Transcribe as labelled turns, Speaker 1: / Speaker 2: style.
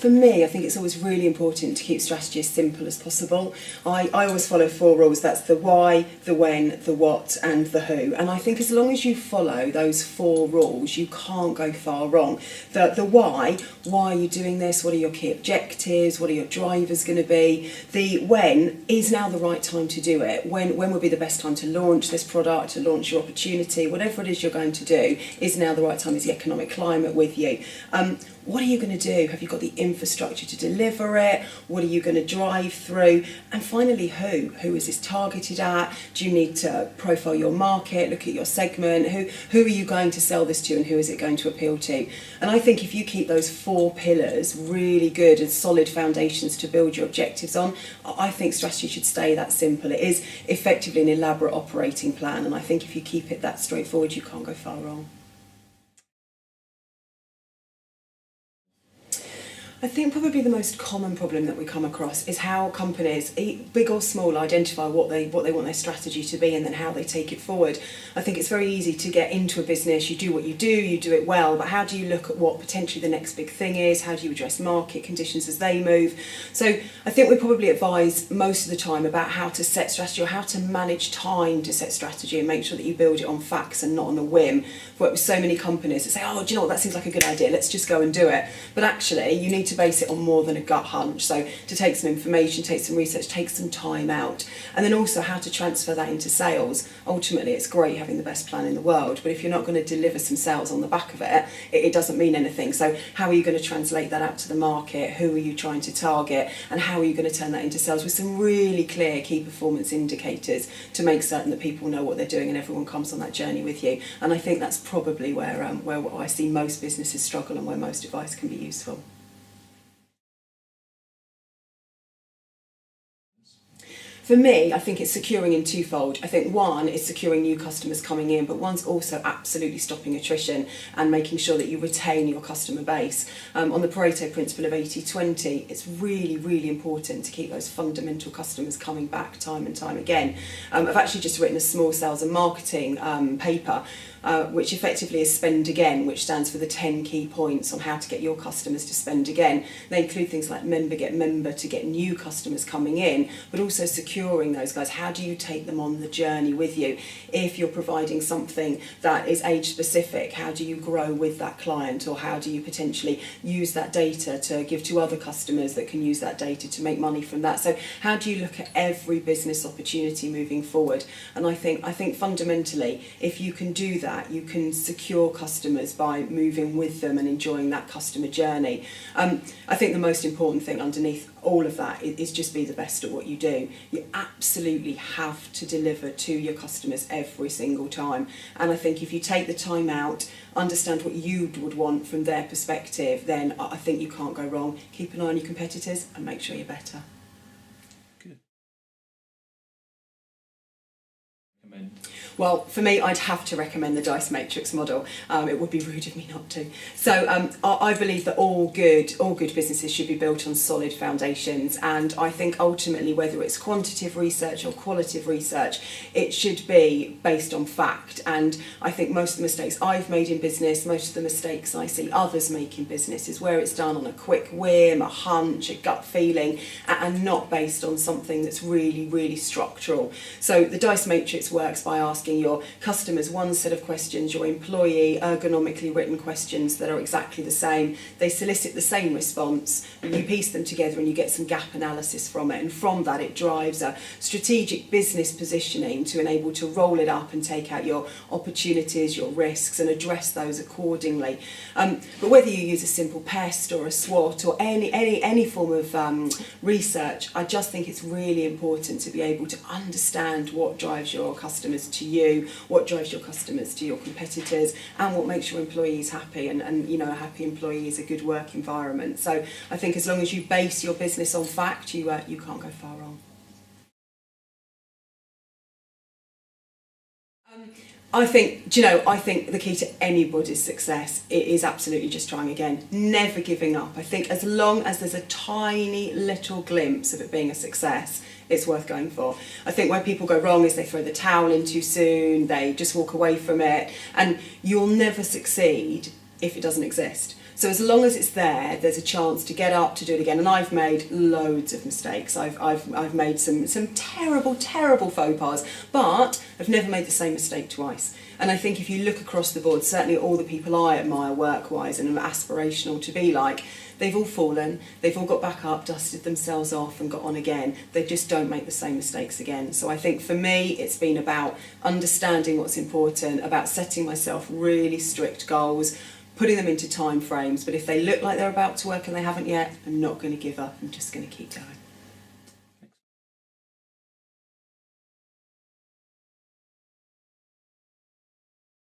Speaker 1: For me, I think it's always really important to keep strategy as simple as possible. I always follow 4 rules. That's the why, the when, the what and the who. And I think as long as you follow those 4 rules, you can't go far wrong. The why are you doing this? What are your key objectives? What are your drivers going to be? The when, is now the right time to do it? When would be the best time to launch this product, to launch your opportunity? Whatever it is you're going to do, is now the right time? Is the economic climate with you? What are you going to do? Have you got the infrastructure to deliver it? What are you going to drive through? And finally, who? Who is this targeted at? Do you need to profile your market, look at your segment? Who are you going to sell this to, and who is it going to appeal to? And I think if you keep those 4 pillars really good and solid foundations to build your objectives on, I think strategy should stay that simple. It is effectively an elaborate operating plan, and I think if you keep it that straightforward, you can't go far wrong. I think probably the most common problem that we come across is how companies, big or small, identify what they want their strategy to be and then how they take it forward. I think it's very easy to get into a business, you do what you do it well, but how do you look at what potentially the next big thing is? How do you address market conditions as they move? So I think we probably advise most of the time about how to set strategy or how to manage time to set strategy and make sure that you build it on facts and not on a whim. I've worked with so many companies that say, oh, do you know what, that seems like a good idea, let's just go and do it. But actually, you need to base it on more than a gut hunch. So to take some information, take some research, take some time out, and then also how to transfer that into sales. Ultimately, it's great having the best plan in the world, but if you're not going to deliver some sales on the back of it, it doesn't mean anything. So how are you going to translate that out to the market? Who are you trying to target? And how are you going to turn that into sales with some really clear key performance indicators to make certain that people know what they're doing and everyone comes on that journey with you? And I think that's probably where I see most businesses struggle and where most advice can be useful. For me, I think it's securing in twofold. I think one is securing new customers coming in, but one's also absolutely stopping attrition and making sure that you retain your customer base. On the Pareto principle of 80-20, it's really, really important to keep those fundamental customers coming back time and time again. I've actually just written a small sales and marketing paper which effectively is spend again, which stands for the 10 key points on how to get your customers to spend again. They include things like member get member to get new customers coming in, but also securing those guys. How do you take them on the journey with you? If you're providing something that is age specific, how do you grow with that client, or how do you potentially use that data to give to other customers that can use that data to make money from that? So how do you look at every business opportunity moving forward? And I think fundamentally, if you can do that, you can secure customers by moving with them and enjoying that customer journey. I think the most important thing underneath all of that is just be the best at what you do. You absolutely have to deliver to your customers every single time. And I think if you take the time out, understand what you would want from their perspective, then I think you can't go wrong. Keep an eye on your competitors and make sure you're better.
Speaker 2: Good.
Speaker 1: Well, for me, I'd have to recommend the dice matrix model. It would be rude of me not to. So I believe that all good businesses should be built on solid foundations, and I think ultimately, whether it's quantitative research or qualitative research, it should be based on fact. And I think most of the mistakes I've made in business, most of the mistakes I see others make in business, is where it's done on a quick whim, a hunch, a gut feeling, and not based on something that's really, really structural. So the dice matrix works by asking your customers one set of questions, your employee ergonomically written questions that are exactly the same. They solicit the same response, and you piece them together and you get some gap analysis from it, and from that it drives a strategic business positioning to enable to roll it up and take out your opportunities, your risks, and address those accordingly. But whether you use a simple PEST or a SWOT or any form of research, I just think it's really important to be able to understand what drives your customers to you, what drives your customers to your competitors, and what makes your employees happy. And you know, a happy employee is a good work environment. So I think as long as you base your business on fact, you can't go far wrong. I think the key to anybody's success is absolutely just trying again, never giving up. I think as long as there's a tiny little glimpse of it being a success, it's worth going for. I think where people go wrong is they throw the towel in too soon, they just walk away from it, and you'll never succeed if it doesn't exist. So as long as it's there, there's a chance to get up, to do it again. And I've made loads of mistakes. I've made some terrible, terrible faux pas, but I've never made the same mistake twice. And I think if you look across the board, certainly all the people I admire work-wise and am aspirational to be like, they've all fallen, they've all got back up, dusted themselves off and got on again. They just don't make the same mistakes again. So I think for me, it's been about understanding what's important, about setting myself really strict goals, putting them into time frames. But if they look like they're about to work and they haven't yet, I'm not going to give up. I'm just going to keep going.